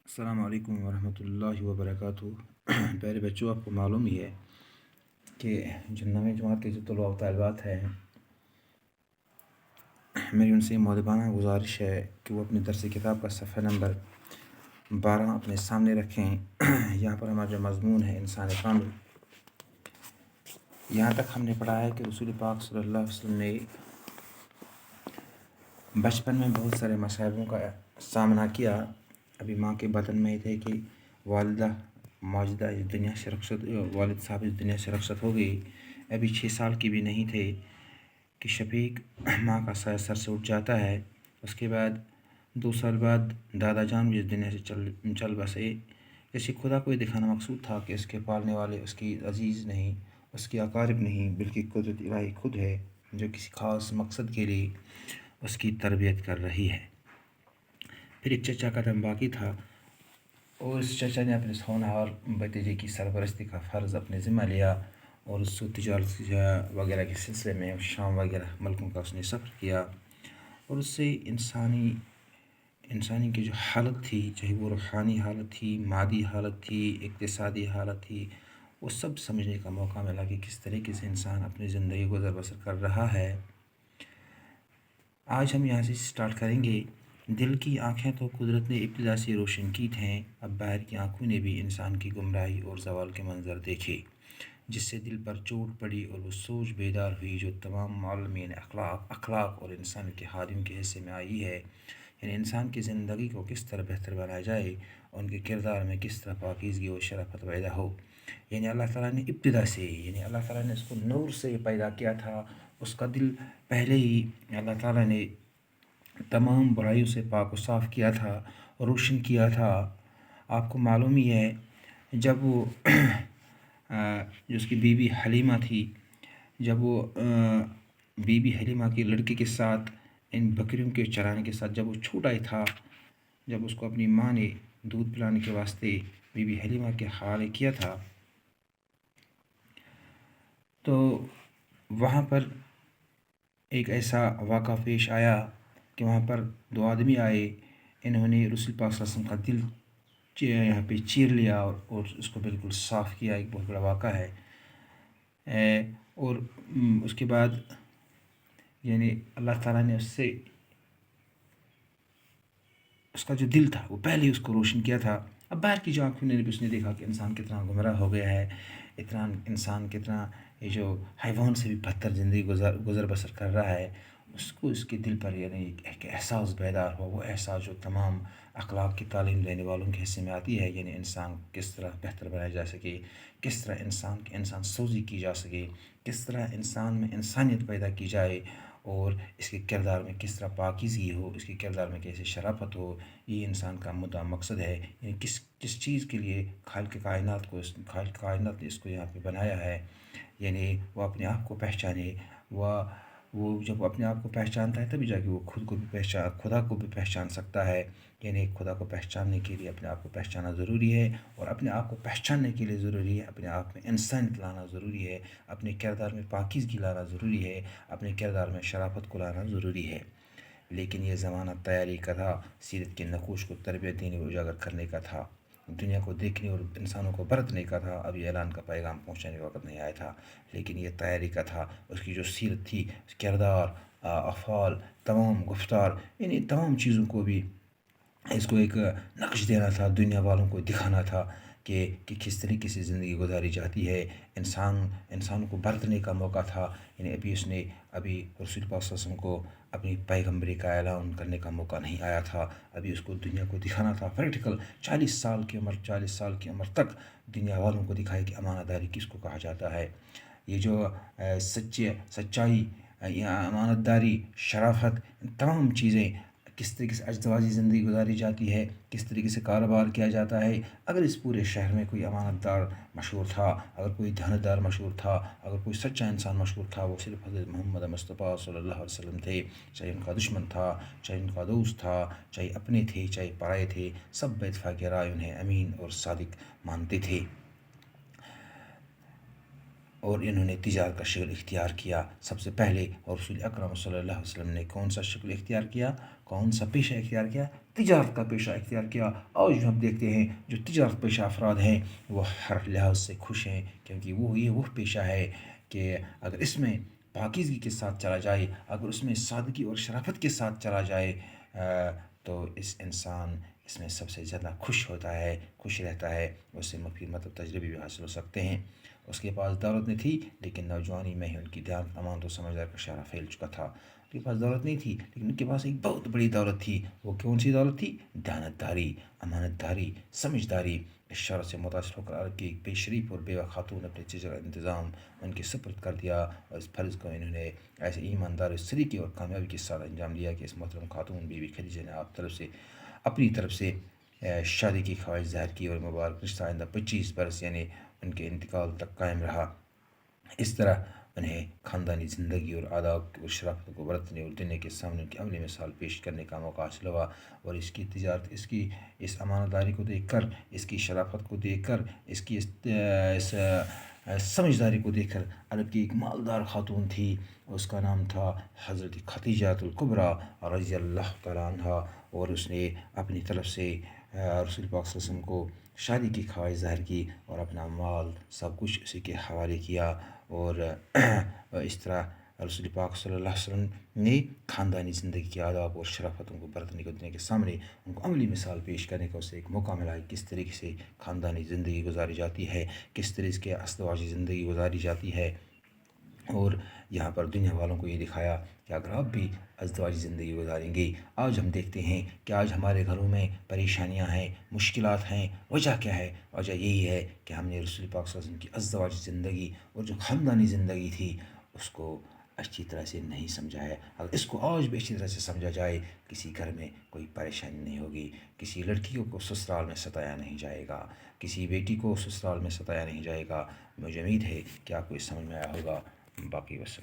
السلام علیکم ورحمۃ اللہ وبرکاتہ۔ پہلے بچوں، آپ کو معلوم ہی ہے کہ جو نویں جماعت کے جو طلباء و طالبات ہیں، میری ان سے مؤدبانہ گزارش ہے کہ وہ اپنے درس کتاب کا صفحہ نمبر 12 اپنے سامنے رکھیں۔ یہاں پر ہمارا جو مضمون ہے انسان کامل، یہاں تک ہم نے پڑھا ہے کہ رسول پاک صلی اللہ علیہ وسلم نے بچپن میں بہت سارے مصائبوں کا سامنا کیا۔ ابھی ماں کے بطن میں تھے کہ والدہ ماجدہ اس دنیا سے رخصت، والد صاحب اس دنیا سے رخصت ہو گئی۔ ابھی 6 سال کی بھی نہیں تھے کہ شفیق ماں کا سایہ سر سے اٹھ جاتا ہے۔ اس کے بعد 2 سال بعد دادا جان بھی اس دنیا سے چل بسے۔ اسی خدا کو یہ دکھانا مقصود تھا کہ اس کے پالنے والے اس کی عزیز نہیں، اس کی اقارب نہیں، بلکہ قدرت الہی خود ہے جو کسی خاص مقصد کے لیے اس کی تربیت کر رہی ہے۔ پھر ایک چچا کا دم باقی تھا، اور اس چچا نے اپنے ہونہار بھتیجے کی سرپرستی کا فرض اپنے ذمہ لیا، اور اس کو تجارت وغیرہ کے سلسلے میں شام وغیرہ ملکوں کا اس نے سفر کیا، اور اس سے انسانی کی جو حالت تھی، چاہے وہ روحانی حالت تھی، مادی حالت تھی، اقتصادی حالت تھی، وہ سب سمجھنے کا موقع ملا کہ کس طریقے سے انسان اپنی زندگی گزر بسر کر رہا ہے۔ آج ہم یہاں سے سٹارٹ کریں گے۔ دل کی آنکھیں تو قدرت نے ابتدا سے روشن کی تھیں، اب باہر کی آنکھوں نے بھی انسان کی گمراہی اور زوال کے منظر دیکھے، جس سے دل پر چوٹ پڑی اور وہ سوچ بیدار ہوئی جو تمام معلمین اخلاق اور انسان کے خادم کے حصے میں آئی ہے، یعنی انسان کی زندگی کو کس طرح بہتر بنایا جائے، ان کے کردار میں کس طرح پاکیزگی اور شرافت پیدا ہو۔ یعنی اللہ تعالیٰ نے ابتدا سے، یعنی اللہ تعالیٰ نے اس کو نور سے پیدا کیا تھا، اس کا دل پہلے ہی اللہ تعالیٰ نے تمام برائیوں سے پاک و صاف کیا تھا، روشن کیا تھا۔ آپ کو معلوم ہی ہے جب وہ جو اس کی بیوی حلیمہ تھی، جب وہ بیوی حلیمہ کی لڑکی کے ساتھ ان بکریوں کے چرانے کے ساتھ جب وہ چھوٹا ہی تھا، جب اس کو اپنی ماں نے دودھ پلانے کے واسطے بیوی حلیمہ کے حوالے کیا تھا، تو وہاں پر ایک ایسا واقعہ پیش آیا کہ وہاں پر 2 آدمی آئے، انہوں نے رسول پاک صلی اللہ علیہ وسلم کا دل یہاں پہ چیر لیا اور اس کو بالکل صاف کیا۔ ایک بہت بڑا واقعہ ہے، اور اس کے بعد یعنی اللہ تعالیٰ نے اس سے اس کا جو دل تھا وہ پہلے ہی اس کو روشن کیا تھا۔ اب باہر کی جو آنکھوں نے بھی اس نے دیکھا کہ انسان کتنا گمراہ ہو گیا ہے، اتنا انسان کتنا یہ جو حیوان سے بھی بدتر زندگی گزر بسر کر رہا ہے، اس کو اس کے دل پر یعنی ایک احساس بیدار ہوا، وہ احساس جو تمام اخلاق کی تعلیم دینے والوں کے حصے میں آتی ہے، یعنی انسان کس طرح بہتر بنایا جا سکے، کس طرح انسان سوزی کی جا سکے، کس طرح انسان میں انسانیت پیدا کی جائے، اور اس کے کردار میں کس طرح پاکیزگی ہو، اس کے کردار میں کیسے شرافت ہو۔ یہ انسان کا مدعا مقصد ہے، یعنی کس چیز کے لیے خالق کائنات نے اس کو یہاں پہ بنایا ہے، یعنی وہ اپنے آپ کو پہچانے۔ وہ جب اپنے آپ کو پہچانتا ہے تبھی جا کے وہ خدا کو بھی پہچان سکتا ہے، یعنی خدا کو پہچاننے کے لیے اپنے آپ کو پہچانا ضروری ہے، اور اپنے آپ کو پہچاننے کے لیے ضروری ہے اپنے آپ میں انسانیت لانا ضروری ہے، اپنے کردار میں پاکیزگی لانا ضروری ہے، اپنے کردار میں شرافت کو لانا ضروری ہے۔ لیکن یہ زمانہ تیاری کا تھا، سیرت کے نقوش کو تربیت دینے اور اجاگر کرنے کا تھا، دنیا کو دیکھنے اور انسانوں کو برتنے کا تھا۔ ابھی اعلان کا پیغام پہنچانے کا وقت نہیں آیا تھا، لیکن یہ تیاری کا تھا۔ اس کی جو سیرت تھی، کردار، افعال، تمام گفتار، یعنی تمام چیزوں کو بھی اس کو ایک نقش دینا تھا، دنیا والوں کو دکھانا تھا کہ کس طریقے سے زندگی گزاری جاتی ہے۔ انسانوں کو برتنے کا موقع تھا، یعنی ابھی رسول پاک صلی اللہ علیہ وسلم کو اپنی پیغمبری کا اعلان کرنے کا موقع نہیں آیا تھا، ابھی اس کو دنیا کو دکھانا تھا پریکٹیکل۔ 40 سال کی عمر تک دنیا والوں کو دکھائے کہ امانت داری کس کو کہا جاتا ہے، یہ جو سچائی یا امانت داری، شرافت، تمام چیزیں کس طریقے سے ازدواجی زندگی گزاری جاتی ہے، کس طریقے سے کاروبار کیا جاتا ہے۔ اگر اس پورے شہر میں کوئی امانت دار مشہور تھا، اگر کوئی دیانتدار مشہور تھا، اگر کوئی سچا انسان مشہور تھا، وہ صرف حضرت محمد مصطفیٰ صلی اللہ علیہ وسلم تھے، چاہے ان کا دشمن تھا، چاہے ان کا دوست تھا، چاہے اپنے تھے، چاہے پرائے تھے، سب بے اتفاق رائے انہیں امین اور صادق مانتے تھے۔ اور انہوں نے تجارت کا شکل اختیار کیا سب سے پہلے، اور رسول اکرم صلی اللہ علیہ وسلم نے کون سا شکل اختیار کیا، کون سا پیشہ اختیار کیا، تجارت کا پیشہ اختیار کیا۔ آج بھی ہم دیکھتے ہیں جو تجارت پیشہ افراد ہیں وہ ہر لحاظ سے خوش ہیں، کیونکہ وہ پیشہ ہے کہ اگر اس میں پاکیزگی کے ساتھ چلا جائے، اگر اس میں سادگی اور شرافت کے ساتھ چلا جائے تو انسان اس میں سب سے زیادہ خوش ہوتا ہے، خوش رہتا ہے، اس سے مفید تجربے بھی حاصل ہو سکتے ہیں۔ اس کے پاس دولت نہیں تھی، لیکن نوجوانی میں ہی ان کی دیانت، امانت و سمجھدار کا شعرہ پھیل چکا تھا۔ ان کے پاس دولت نہیں تھی، لیکن ان کے پاس ایک بہت بڑی دولت تھی۔ وہ کون سی دولت تھی؟ دیانت داری، امانت داری، سمجھداری۔ اس شعر سے متاثر ہو کر عرب کی ایک بے شریف اور بیوہ خاتون اپنے تجارت انتظام ان کے سپرد کر دیا، اور اس فرض کو انہوں نے ایسے ایماندار سلیقے اور کامیابی کے ساتھ انجام دیا کہ اس محترم خاتون بی بی خدیجہ نے اپنی طرف سے شادی کی خواہش ظاہر کی، اور مبارک رشتہ آئندہ 25 برس یعنی ان کے انتقال تک قائم رہا۔ اس طرح انہیں خاندانی زندگی اور آداب اور شرافت کو برتنے اور دنیا کے سامنے ان کی عملی مثال پیش کرنے کا موقع حاصل ہوا۔ اور اس کی تجارت، اس امانت داری کو دیکھ کر، اس کی شرافت کو دیکھ کر، اس سمجھداری کو دیکھ کر، عرب کی ایک مالدار خاتون تھی، اس کا نام تھا حضرت خدیجہ الکبریٰ رضی اللہ تعالیٰ عنہ، اور اس نے اپنی طرف سے رسول پاک صلی اللہ علیہ وسلم کو شادی کی خواہش ظاہر کی، اور اپنا مال سب کچھ اسی کے حوالے کیا، اور اس طرح رسول پاک صلی اللہ علیہ وسلم نے خاندانی زندگی کے آداب اور شرافتوں کو برتنے کو دنیا کے سامنے ان کو عملی مثال پیش کرنے کا اسے ایک موقع ملا ہے، کس طریقے سے خاندانی زندگی گزاری جاتی ہے، کس طریقے سے ازدواجی زندگی گزاری جاتی ہے۔ اور یہاں پر دنیا والوں کو یہ دکھایا کہ اگر آپ بھی ازدواجی زندگی گزاریں گے، آج ہم دیکھتے ہیں کہ آج ہمارے گھروں میں پریشانیاں ہیں، مشکلات ہیں۔ وجہ کیا ہے؟ وجہ یہی ہے کہ ہم نے رسول پاک صلی اللہ علیہ وسلم کی ازدواجی زندگی اور جو خاندانی زندگی تھی اس کو اچھی طرح سے نہیں سمجھا ہے۔ اگر اس کو آج بھی اچھی طرح سے سمجھا جائے، کسی گھر میں کوئی پریشانی نہیں ہوگی، کسی لڑکیوں کو سسرال میں ستایا نہیں جائے گا، کسی بیٹی کو سسرال میں ستایا نہیں جائے گا۔ مجھے امید ہے کہ آپ کو اس سمجھ میں آیا ہوگا۔ باقی وسلم۔